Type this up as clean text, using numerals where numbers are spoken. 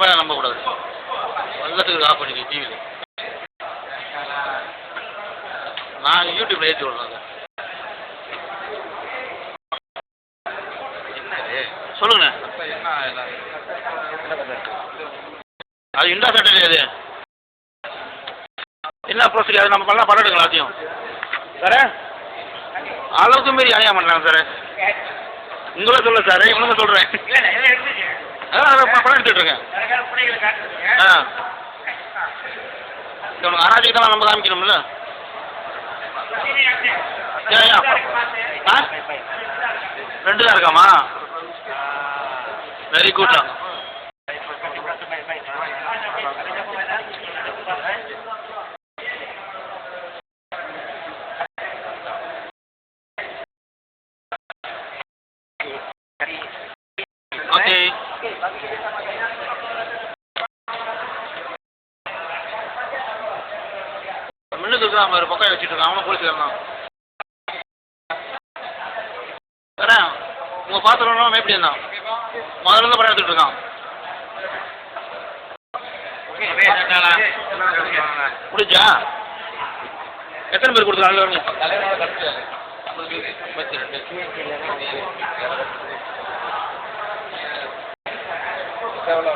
பையன் நம்பக்கூடாது. எல்லாத்துக்கும் ஆஃப் பண்ணிக்க டிவியில். நான் யூடியூப்ல ஏற்றி விடுறேன். சொல்லுங்கண்ணே. அது இண்டா சட்டை அது என்ன ப்ரோசீஜர்? அது நம்ம பண்ணலாம், படம் எடுக்கலாம் எல்லாத்தையும் சார். அளவுக்கு மீறி அநியாயம் பண்ணலாம் சார். உங்களே சொல்ல சார், இவங்க சொல்கிறேன். படம் எடுத்துட்ருக்கேன். உனக்கு அராஜிக்கு தான் நம்ம காமிக்கணும்ல. ஆ 2 தான் இருக்காமா? Very good. ஓகே. முன்னுக்கு இருக்கிறான் ஒரு பக்கம் வச்சுட்டு இருக்கான். அவனும் போலீஸ்காரன் வரேன். உங்கள் பாத்திரம் எப்படி இருந்தான்? முதல்ல இருந்து படம் எடுத்துட்டு இருக்கான். முடிஞ்சா எத்தனை பேர் கொடுத்துருக்காங்க? எவ்வளோ